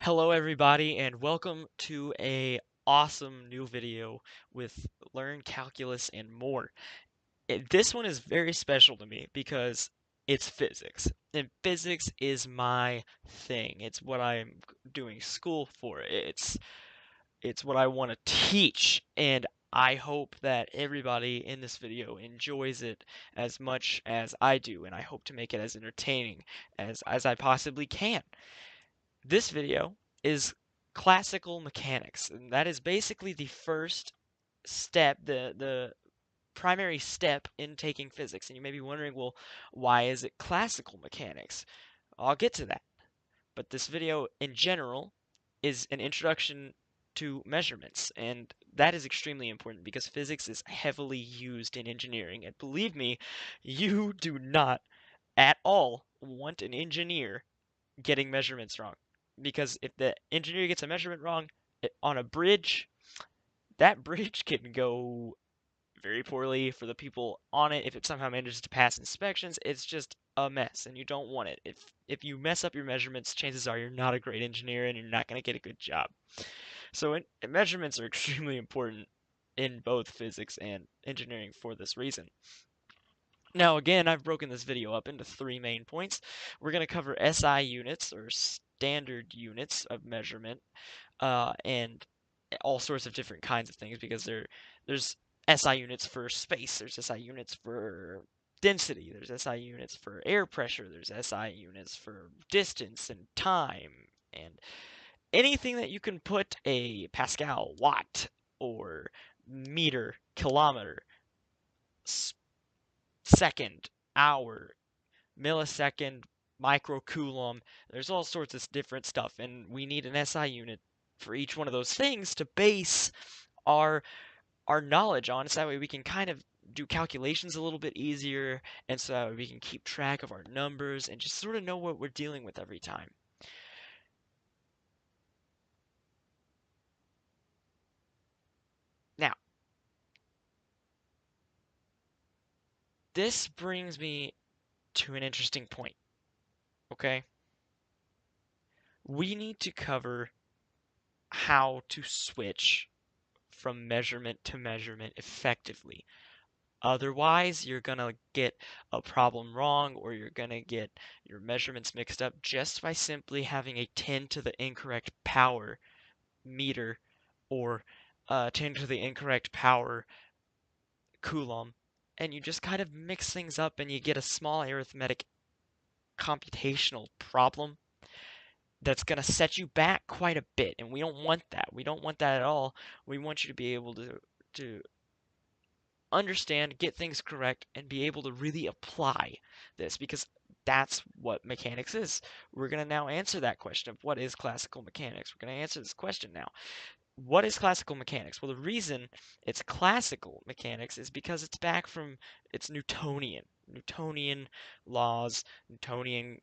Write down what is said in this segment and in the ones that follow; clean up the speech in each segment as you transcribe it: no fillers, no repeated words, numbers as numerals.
Hello everybody and welcome to a awesome new video with Learn Calculus and more. This one is very special to me because it's physics. And physics is my thing. It's what I'm doing school for. It's what I want to teach, and I hope that everybody in this video enjoys it as much as I do, and I hope to make it as entertaining as I possibly can. This video is classical mechanics, and that is basically the first step, the primary step in taking physics. And you may be wondering, well, why is it classical mechanics? I'll get to that. But this video in general is an introduction to measurements, and that is extremely important because physics is heavily used in engineering. And believe me, you do not at all want an engineer getting measurements wrong. Because if the engineer gets a measurement wrong on a bridge, that bridge can go very poorly for the people on it. If it somehow manages to pass inspections, it's just a mess, and you don't want it. If you mess up your measurements, chances are you're not a great engineer and you're not going to get a good job. So measurements are extremely important in both physics and engineering for this reason. Now, again, I've broken this video up into three main points. We're going to cover SI units, or standard units of measurement, and all sorts of different kinds of things because there's SI units for space, there's SI units for density, there's SI units for air pressure, there's SI units for distance and time, and anything that you can put a Pascal, watt, or meter, kilometer, second, hour, millisecond, microcoulomb. There's all sorts of different stuff, and we need an SI unit for each one of those things to base our our knowledge on, so that way we can kind of do calculations a little bit easier, and so that way we can keep track of our numbers and just sort of know what we're dealing with every time. Now, this brings me to an interesting point, okay? We need to cover how to switch from measurement to measurement effectively. Otherwise, you're gonna get a problem wrong, or you're gonna get your measurements mixed up just by simply having a 10 to the incorrect power meter, or 10 to the incorrect power coulomb. And you just kind of mix things up and you get a small arithmetic computational problem that's going to set you back quite a bit. And we don't want that. We don't want that at all. We want you to be able to understand, get things correct, and be able to really apply this, because that's what mechanics is. We're going to now answer that question of what is classical mechanics. We're going to answer this question now. What is classical mechanics? Well, the reason it's classical mechanics is because it's Newtonian. Newtonian laws, Newtonian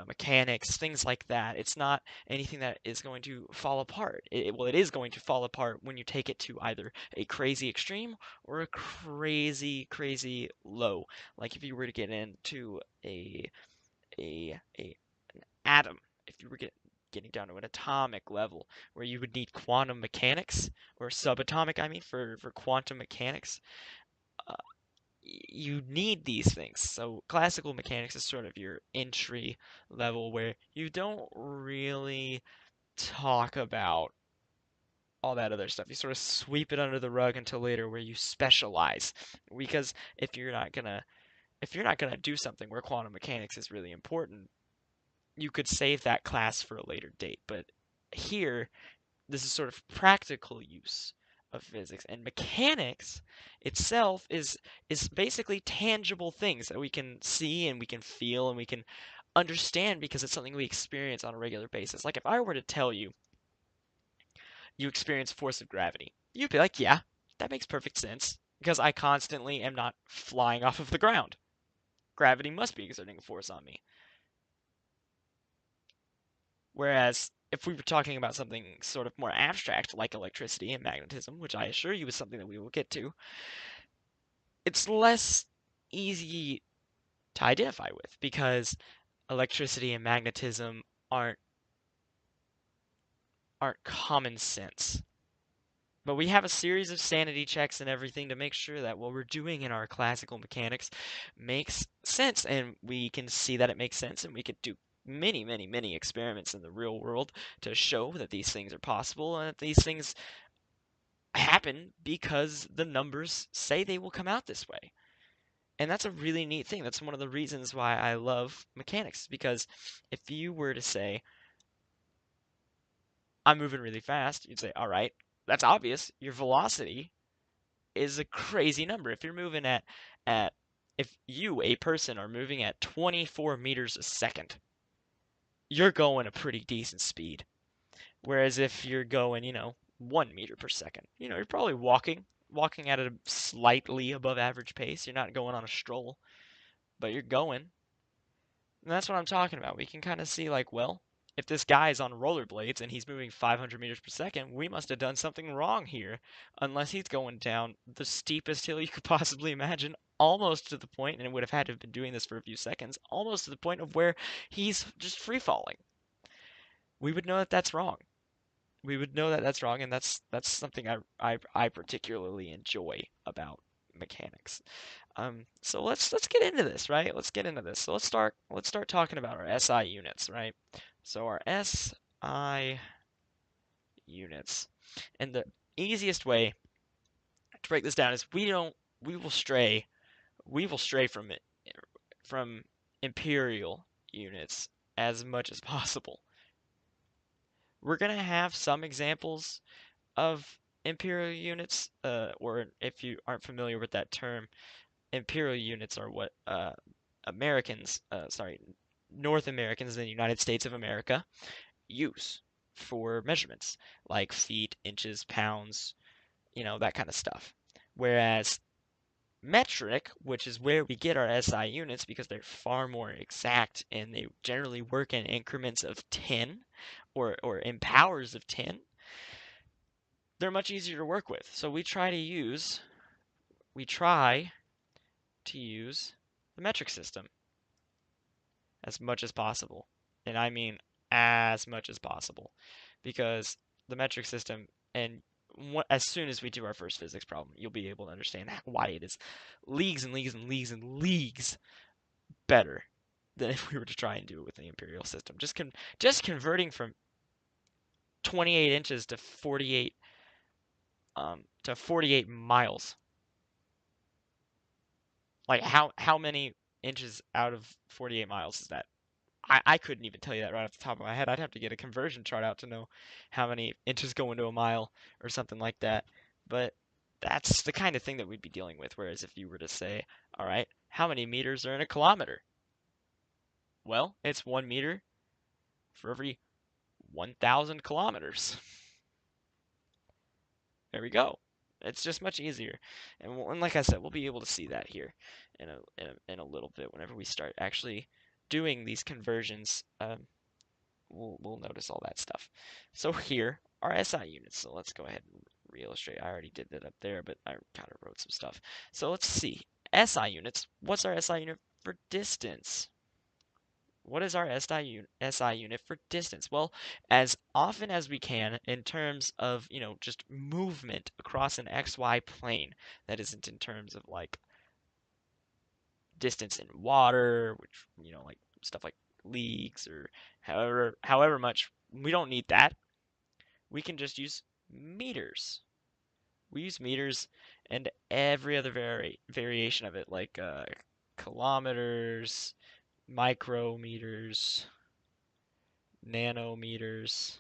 mechanics, things like that. It's not anything that is going to fall apart. Well, it is going to fall apart when you take it to either a crazy extreme or a crazy, crazy low. Like if you were to get into an atom, if you were getting down to an atomic level, where you would need quantum mechanics, or subatomic, I mean, for quantum mechanics. Uh, you need these things. So classical mechanics is sort of your entry level, where you don't really talk about all that other stuff. You sort of sweep it under the rug until later, where you specialize. Because if you're not gonna do something where quantum mechanics is really important, you could save that class for a later date. But here, this is sort of practical use of physics, and mechanics itself is basically tangible things that we can see and we can feel and we can understand, because it's something we experience on a regular basis. Like if I were to tell you you experience force of gravity, you'd be like, yeah, that makes perfect sense, because I constantly am not flying off of the ground. Gravity must be exerting a force on me. Whereas if we were talking about something sort of more abstract, like electricity and magnetism, which I assure you is something that we will get to, it's less easy to identify with, because electricity and magnetism aren't aren't common sense. But we have a series of sanity checks and everything to make sure that what we're doing in our classical mechanics makes sense. And we can see that it makes sense, and we could do many, many, many experiments in the real world to show that these things are possible and that these things happen because the numbers say they will come out this way. And that's a really neat thing. That's one of the reasons why I love mechanics, because if you were to say, I'm moving really fast, you'd say, all right, that's obvious. Your velocity is a crazy number. If you're moving at if you, a person, are moving at 24 meters a second, you're going a pretty decent speed. Whereas if you're going, 1 meter per second, you're probably walking at a slightly above average pace. You're not going on a stroll, but you're going. And that's what I'm talking about. We can kind of see, like, well, if this guy is on rollerblades and he's moving 500 meters per second, we must have done something wrong here, unless he's going down the steepest hill you could possibly imagine, almost to the point, and it would have had to have been doing this for a few seconds, almost to the point of where he's just free falling. We would know that that's wrong. We would know that that's wrong, and that's something I particularly enjoy about mechanics. So let's get into this, right? Let's get into this. So let's start talking about our SI units, right? So our SI units, and the easiest way to break this down is we will stray from it from imperial units as much as possible. We're gonna have some examples of imperial units, or if you aren't familiar with that term, imperial units are what North Americans in the United States of America use for measurements, like feet, inches, pounds, that kind of stuff. Whereas metric, which is where we get our SI units because they're far more exact and they generally work in increments of 10 or in powers of 10, they're much easier to work with. So we try to use the metric system as much as possible. And I mean as much as possible, because the metric system, and as soon as we do our first physics problem, you'll be able to understand why it is leagues and leagues and leagues and leagues better than if we were to try and do it with the imperial system. Just converting from 28 inches to 48 miles. Like how many inches out of 48 miles is that? I couldn't even tell you that right off the top of my head. I'd have to get a conversion chart out to know how many inches go into a mile or something like that. But that's the kind of thing that we'd be dealing with. Whereas if you were to say, all right, how many meters are in a kilometer? Well, it's 1 meter for every 1,000 kilometers. There we go. It's just much easier. And like I said, we'll be able to see that here in a little bit whenever we start actually doing these conversions. We'll notice all that stuff. So here are SI units. So let's go ahead and re-illustrate. I already did that up there, but I kind of wrote some stuff. So let's see. SI units. What's our SI unit for distance? What is our SI unit for distance? Well, as often as we can in terms of, just movement across an XY plane. That isn't in terms of like distance in water, which, like stuff like leagues or however much. We don't need that. We can just use meters. We use meters and every other variation of it, like kilometers, micrometers, nanometers,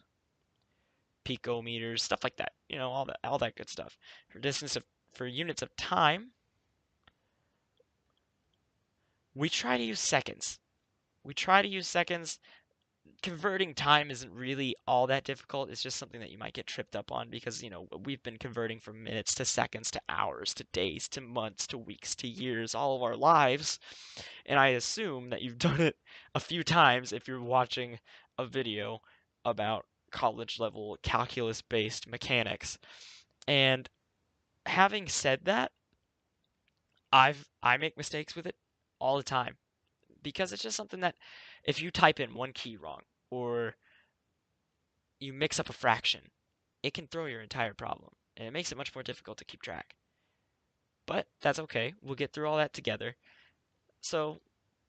picometers, stuff like that. All that good stuff. For units of time, we try to use seconds. We try to use seconds. Converting time isn't really all that difficult. It's just something that you might get tripped up on because, we've been converting from minutes to seconds to hours to days to months to weeks to years all of our lives. And I assume that you've done it a few times if you're watching a video about college level calculus based mechanics. And having said that, I make mistakes with it all the time because it's just something that if you type in one key wrong or you mix up a fraction, it can throw your entire problem, and it makes it much more difficult to keep track. But that's okay. We'll get through all that together. So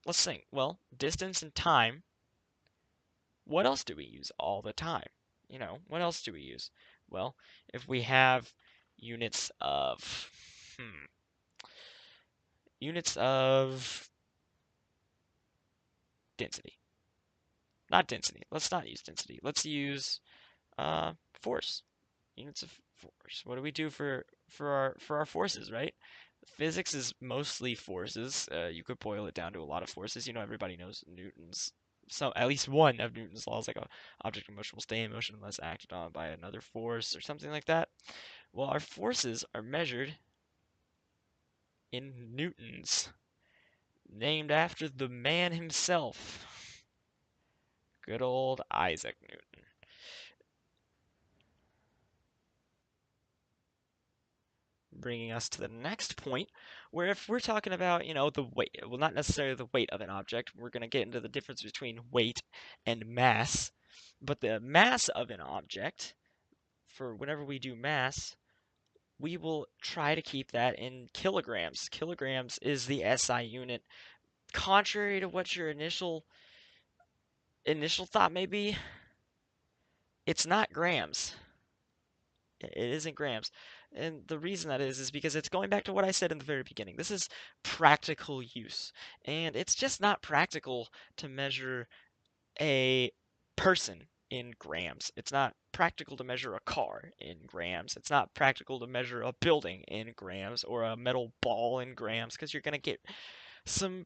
let's think. Well, distance and time. What else do we use all the time? What else do we use? Well, if we have units of, hmm, units of density. Not density. Let's not use density. Let's use force. Units of force. What do we do for our forces, right? Physics is mostly forces. You could boil it down to a lot of forces. Everybody knows Newton's. So at least one of Newton's laws, like a object in motion will stay in motion unless acted on by another force or something like that. Well, our forces are measured in newtons, named after the man himself, good old Isaac Newton. Bringing us to the next point, where if we're talking about, the weight, well, not necessarily the weight of an object, we're going to get into the difference between weight and mass. But the mass of an object, for whenever we do mass, we will try to keep that in kilograms. Kilograms is the SI unit. Contrary to what your initial thought may be, it's not grams. It isn't grams. And the reason that is because it's going back to what I said in the very beginning. This is practical use. And it's just not practical to measure a person in grams. It's not practical to measure a car in grams. It's not practical to measure a building in grams or a metal ball in grams because you're going to get some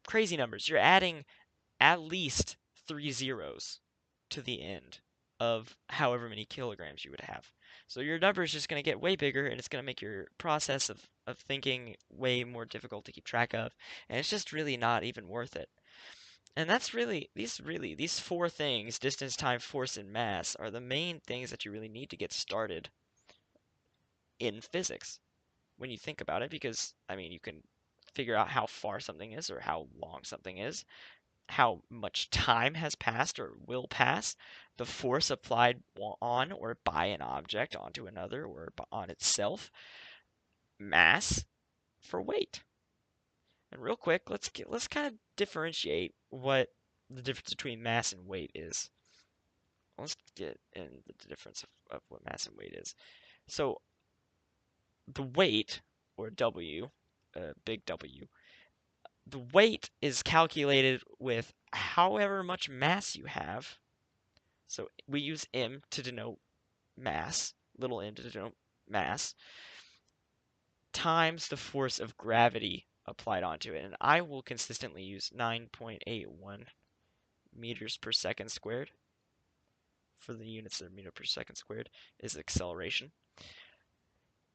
crazy numbers. You're adding at least 3 zeros to the end of however many kilograms you would have. So your number is just going to get way bigger and it's going to make your process of thinking way more difficult to keep track of. And it's just really not even worth it. And that's these four things, distance, time, force, and mass, are the main things that you really need to get started in physics when you think about it, because, I mean, you can figure out how far something is or how long something is, how much time has passed or will pass, the force applied on or by an object onto another or on itself, mass for weight. And real quick, let's kind of differentiate what the difference between mass and weight is. Let's get in the difference of what mass and weight is. So the weight, or W, big W, the weight is calculated with however much mass you have. So we use m to denote mass, little m to denote mass, times the force of gravity applied onto it. And I will consistently use 9.81 meters per second squared for the units of meter per second squared is acceleration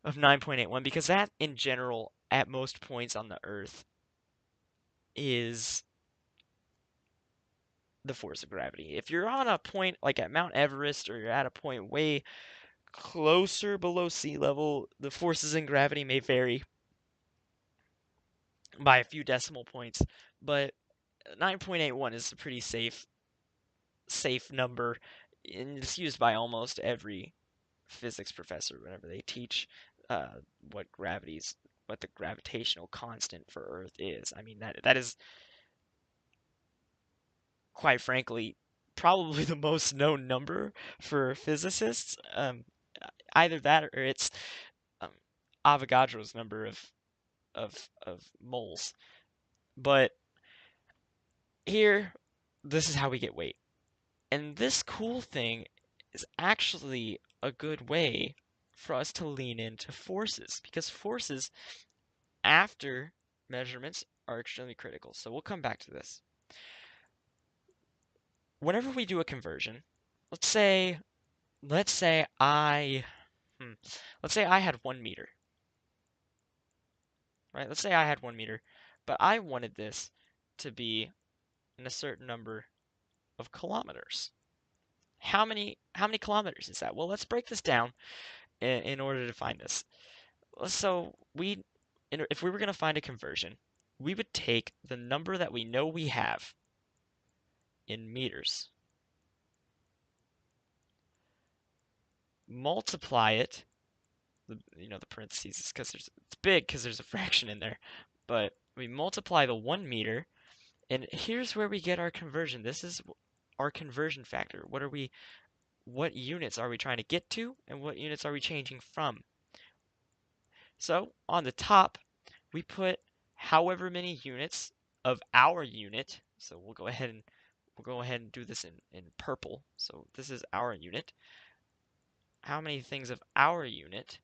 of 9.81, because that in general at most points on the earth is the force of gravity. If you're on a point like at Mount Everest, or you're at a point way closer below sea level, the forces in gravity may vary by a few decimal points, but 9.81 is a pretty safe number, and it's used by almost every physics professor whenever they teach uh, what the gravitational constant for Earth is. I mean, that is, quite frankly, probably the most known number for physicists. Either that, or it's um, Avogadro's number of moles. But here, this is how we get weight. And this cool thing is actually a good way for us to lean into forces, because forces after measurements are extremely critical. So we'll come back to this. Whenever we do a conversion, let's say let's say I let's say I had 1 meter, right? Let's say I had 1 meter, but I wanted this to be in a certain number of kilometers. How many kilometers is that? Well, let's break this down in order to find this. So if we were going to find a conversion, we would take the number that we know we have in meters multiply it, the parentheses, because it's big because there's a fraction in there, but we multiply the 1 meter, and here's where we get our conversion. This is our conversion factor. What units are we trying to get to, and what units are we changing from? So on the top, we put however many units of our unit. So we'll go ahead and do this in purple. So this is our unit. How many things of our unit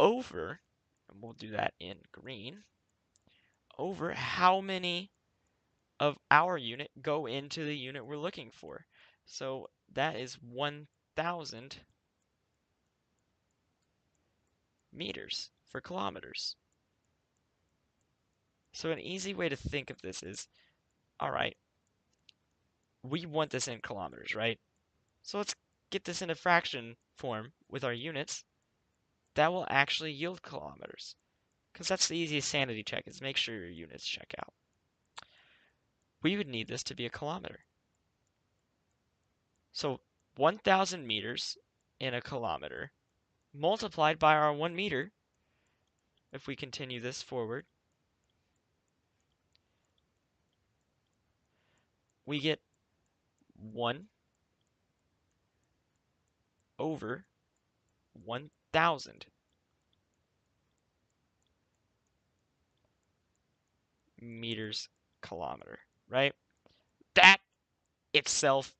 over, and we'll do that in green, over how many of our unit go into the unit we're looking for. So that is 1,000 meters for kilometers. So an easy way to think of this is, all right, we want this in kilometers, right? So let's get this in a fraction form with our units. That will actually yield kilometers, because that's the easiest sanity check, is make sure your units check out. We would need this to be a kilometer. So 1,000 meters in a kilometer multiplied by our 1 meter, if we continue this forward, we get 1 over 1,000 meters kilometer, right? That itself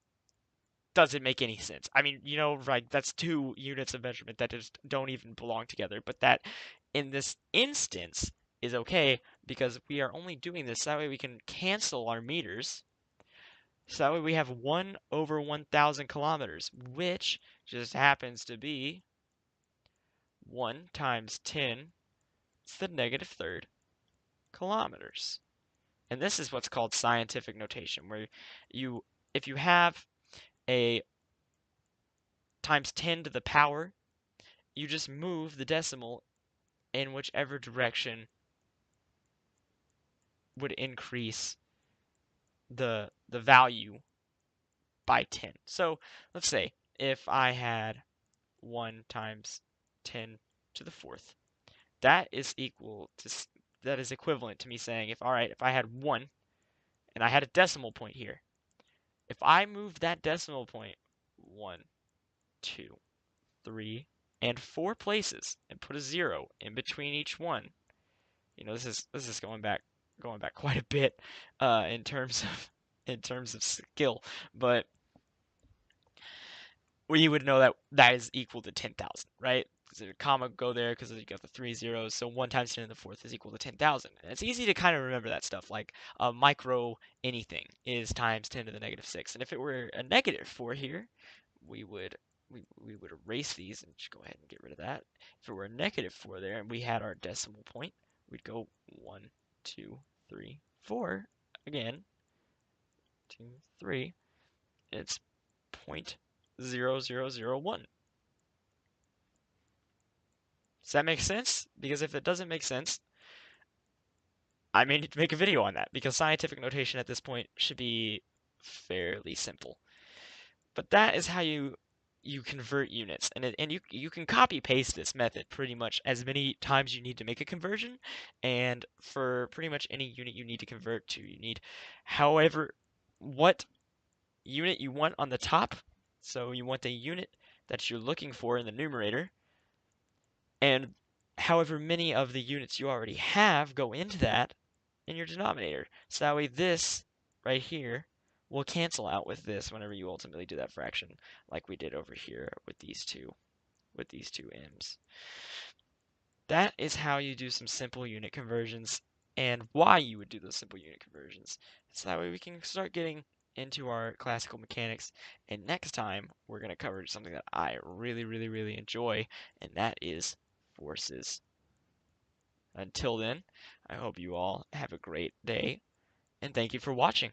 doesn't make any sense. I mean, right, that's 2 units of measurement that just don't even belong together. But that, in this instance, is okay because we are only doing this. That way we can cancel our meters. So that way we have 1 over 1,000 kilometers, which just happens to be 1 times 10 to the negative third kilometers. And this is what's called scientific notation, where if you have a times 10 to the power, you just move the decimal in whichever direction would increase the value by 10. So let's say if I had 1 times 10 to the fourth, that is equivalent to me saying, if I had 1 and I had a decimal point here, if I moved that decimal point 1, 2, 3, and 4 places and put a 0 in between each one, this is going back quite a bit in terms of skill, but we would know that is equal to 10,000, right? Because a comma go there because you got the 3 zeros, so 1 times 10 to the fourth is equal to 10,000. And it's easy to kind of remember that stuff, like a micro anything is times 10 to the negative 6. And if it were a negative 4 here, we would erase these and just go ahead and get rid of that. If it were a negative 4 there and we had our decimal point, we'd go 1, 2, 3, 4 again, 2, 3. It's 0.0001. Does that make sense? Because if it doesn't make sense, I may need to make a video on that, because scientific notation at this point should be fairly simple. But that is how you convert units, and you can copy paste this method pretty much as many times you need to make a conversion, and for pretty much any unit you need to convert to, you need however what unit you want on the top. So you want a unit that you're looking for in the numerator, and however many of the units you already have go into that in your denominator. So that way this right here will cancel out with this whenever you ultimately do that fraction, like we did over here with these two m's. That is how you do some simple unit conversions, and why you would do those simple unit conversions. So that way we can start getting into our classical mechanics, and next time we're going to cover something that I really, really, really enjoy, and that is forces. Until then, I hope you all have a great day, and thank you for watching.